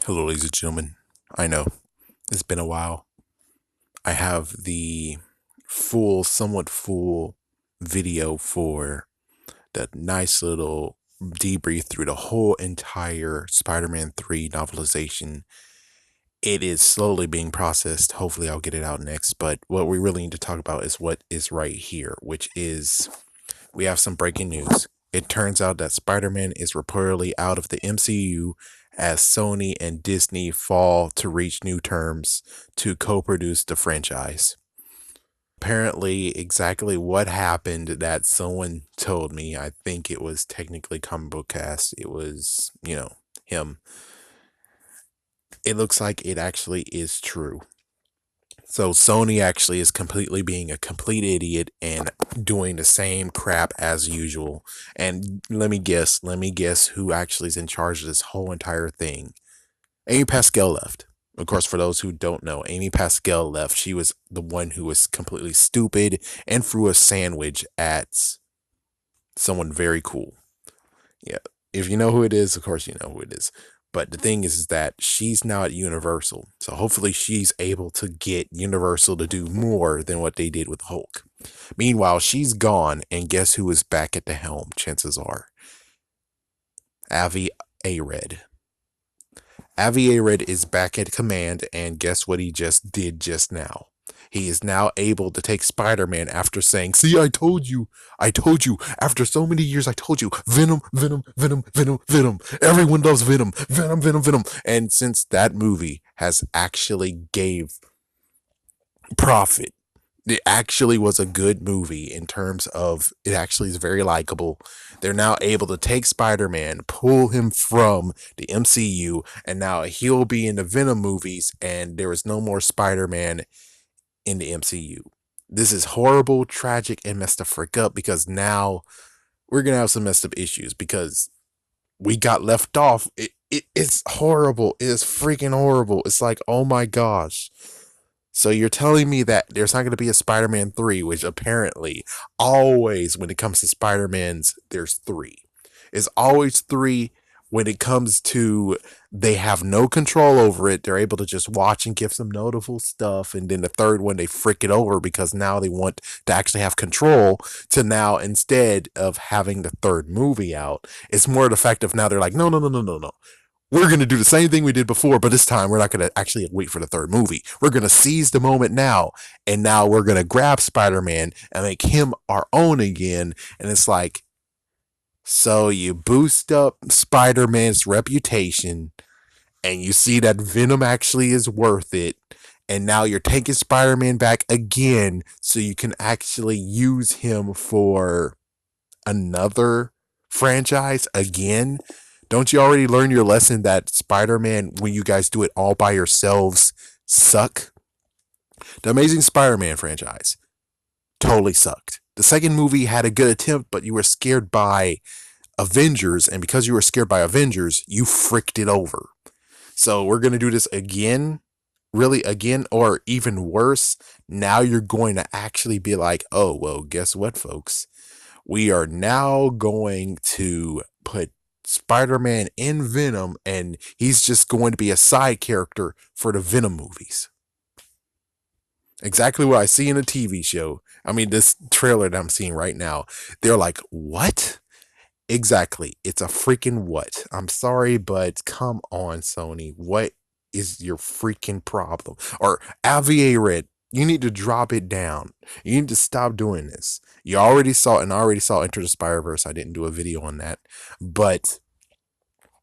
Hello, ladies and gentlemen. I know it's been a while. I have the somewhat full video for the nice little debrief through the whole entire Spider Man 3 novelization. It is slowly being processed. Hopefully, I'll get it out next. But what we really need to talk about is what is right here, which is we have some breaking news. It turns out that Spider Man is reportedly out of the MCU as Sony and Disney fall to reach new terms to co produce the franchise. Apparently, exactly what happened that someone told me, I think it was technically Comic Book Cast, it was, him. It looks like it actually is true. So Sony actually is completely being a complete idiot and doing the same crap as usual. And let me guess who actually is in charge of this whole entire thing. Amy Pascal left. Of course, for those who don't know, Amy Pascal left. She was the one who was completely stupid and threw a sandwich at someone very cool. Yeah. If you know who it is, of course you know who it is. But the thing is that she's now at Universal. So hopefully she's able to get Universal to do more than what they did with Hulk. Meanwhile, she's gone, and guess who is back at the helm, chances are? Avi Arad. Avi Arad is back at command, and guess what he just did just now? He is now able to take Spider-Man after saying, "See, I told you, after so many years, I told you, Venom, Venom, Venom, Venom, Venom. Everyone loves Venom, Venom, Venom, Venom." And since that movie has actually gave profit, it actually was a good movie in terms of it actually is very likable. They're now able to take Spider-Man, pull him from the MCU, and now he'll be in the Venom movies, and there is no more Spider-Man in the MCU. This is horrible, tragic, and messed the frick up because now we're gonna have some messed up issues because we got left off. It's horrible. It is freaking horrible. It's like, oh my gosh. So you're telling me that there's not going to be a Spider-Man 3, which apparently always when it comes to Spider-Mans, there's three. It's always three when it comes to they have no control over it. They're able to just watch and give some notable stuff. And then the third one, they frick it over because now they want to actually have control to now instead of having the third movie out. It's more the fact of now they're like, no, no, no, no, no, no. We're going to do the same thing we did before, but this time we're not going to actually wait for the third movie. We're going to seize the moment now, and now we're going to grab Spider-Man and make him our own again. And it's like, so you boost up Spider-Man's reputation, and you see that Venom actually is worth it, and now you're taking Spider-Man back again so you can actually use him for another franchise again. Don't you already learn your lesson that Spider-Man, when you guys do it all by yourselves, suck? The Amazing Spider-Man franchise totally sucked. The second movie had a good attempt, but you were scared by Avengers, and because you were scared by Avengers, you fricked it over. So we're going to do this again, really again, or even worse. Now you're going to actually be like, oh, well, guess what, folks? We are now going to put Spider-Man in Venom, and he's just going to be a side character for the Venom movies. Exactly what I see in a TV show. I mean, this trailer that I'm seeing right now, they're like, what? Exactly. It's a freaking what? I'm sorry, but come on, Sony. What is your freaking problem? Or Avi Arad, you need to drop it down. You need to stop doing this. You already saw, and I already saw Enter the Spider-Verse. I didn't do a video on that. But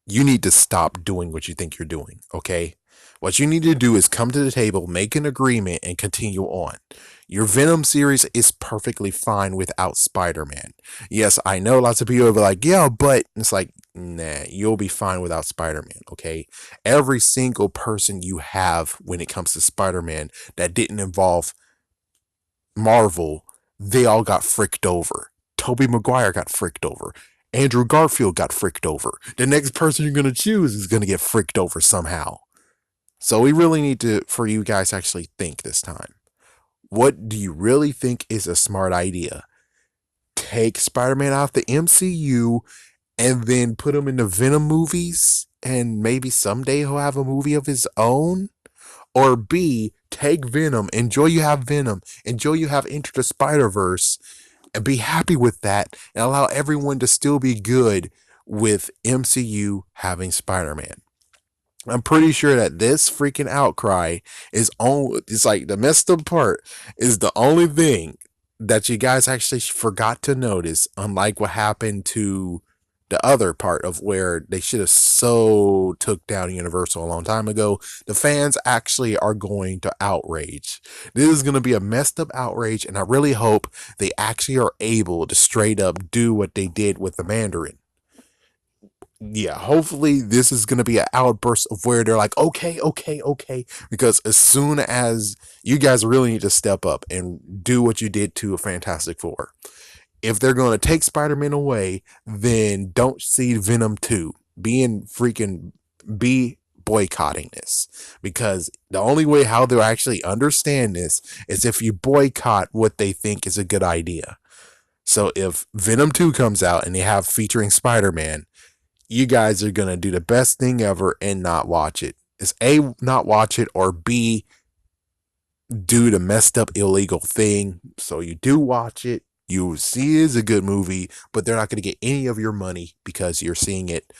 you need to stop doing what you think you're doing, okay? What you need to do is come to the table, make an agreement, and continue on. Your Venom series is perfectly fine without Spider-Man. Yes, I know lots of people are like, yeah, but it's like, nah, you'll be fine without Spider-Man, okay? Every single person you have when it comes to Spider-Man that didn't involve Marvel, they all got fricked over. Tobey Maguire got fricked over. Andrew Garfield got fricked over. The next person you're going to choose is going to get fricked over somehow. So we really need to, for you guys to actually think this time. What do you really think is a smart idea? Take Spider-Man out of the MCU and then put him in the Venom movies and maybe someday he'll have a movie of his own? Or B, take Venom, enjoy you have Venom, enjoy you have Enter the Spider-Verse, and be happy with that, and allow everyone to still be good with MCU having Spider-Man. I'm pretty sure that this freaking outcry is on. It's like the messed up part is the only thing that you guys actually forgot to notice, unlike what happened to the other part of where they should have so took down Universal a long time ago. The fans actually are going to outrage. This is going to be a messed up outrage, and I really hope they actually are able to straight up do what they did with the Mandarin. Yeah, hopefully this is going to be an outburst of where they're like, okay, okay, okay. Because as soon as you guys really need to step up and do what you did to a Fantastic Four. If they're going to take Spider-Man away, then don't see Venom 2. Be boycotting this. Because the only way how they'll actually understand this is if you boycott what they think is a good idea. So if Venom 2 comes out and they have featuring Spider-Man, you guys are going to do the best thing ever and not watch it. It's A, not watch it, or B, do the messed up illegal thing. So you do watch it. You see it is a good movie, but they're not going to get any of your money because you're seeing it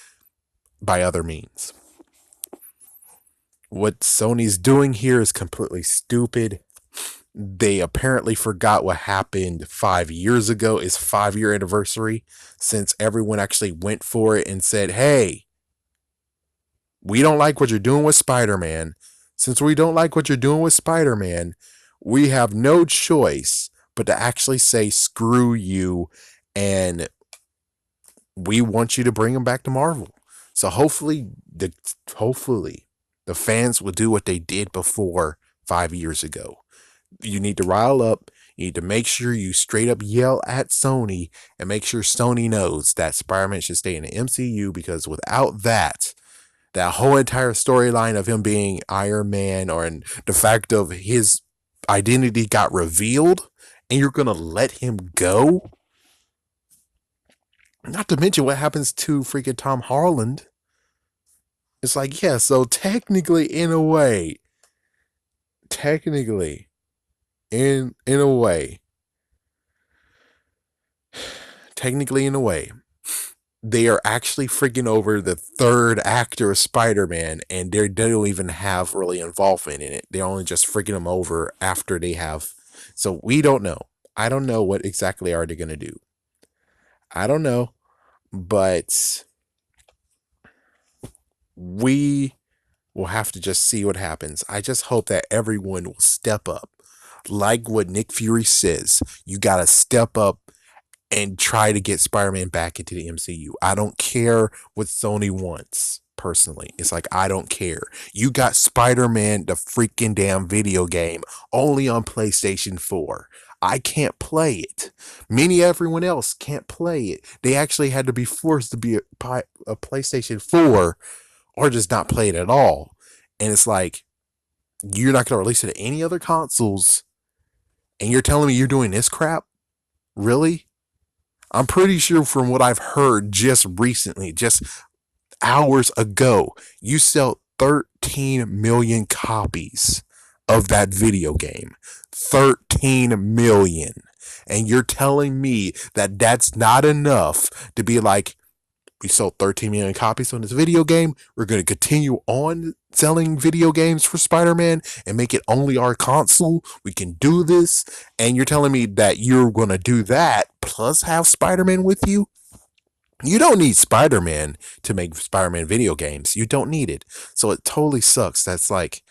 by other means. What Sony's doing here is completely stupid. They apparently forgot what happened 5 years ago. It's 5-year anniversary since everyone actually went for it and said, hey, we don't like what you're doing with Spider-Man. Since we don't like what you're doing with Spider-Man, we have no choice but to actually say screw you, and we want you to bring him back to Marvel. So hopefully the fans will do what they did before 5 years ago. You need to rile up. You need to make sure you straight up yell at Sony and make sure Sony knows that Spider-Man should stay in the MCU, because without that whole entire storyline of him being Iron Man, or in the fact of his identity got revealed, and you're going to let him go? Not to mention what happens to freaking Tom Holland. It's like, yeah, so technically, in a way, they are actually freaking over the third actor of Spider-Man, and they don't even have really involvement in it. They're only just freaking him over after they have. So we don't know. I don't know what exactly are they going to do. I don't know, but we will have to just see what happens. I just hope that everyone will step up. Like what Nick Fury says, you got to step up and try to get Spider-Man back into the MCU. I don't care what Sony wants, personally. It's like, I don't care. You got Spider-Man, the freaking damn video game, only on PlayStation 4. I can't play it. Everyone else can't play it. They actually had to be forced to be a PlayStation 4 or just not play it at all. And it's like, you're not going to release it to any other consoles, and you're telling me you're doing this crap? Really? I'm pretty sure from what I've heard just recently, just hours ago, you sell 13 million copies of that video game. 13 million. And you're telling me that that's not enough to be like, we sold 13 million copies on this video game. We're going to continue on selling video games for Spider-Man and make it only our console. We can do this. And you're telling me that you're going to do that plus have Spider-Man with you? You don't need Spider-Man to make Spider-Man video games. You don't need it. So it totally sucks. That's like,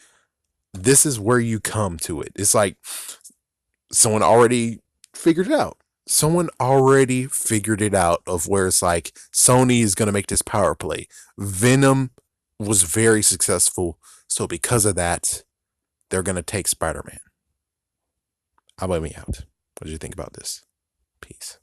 this is where you come to it. It's like someone already figured it out. Someone already figured it out of where it's like, Sony is going to make this power play. Venom was very successful. So because of that, they're going to take Spider-Man. How about me out? What did you think about this? Peace.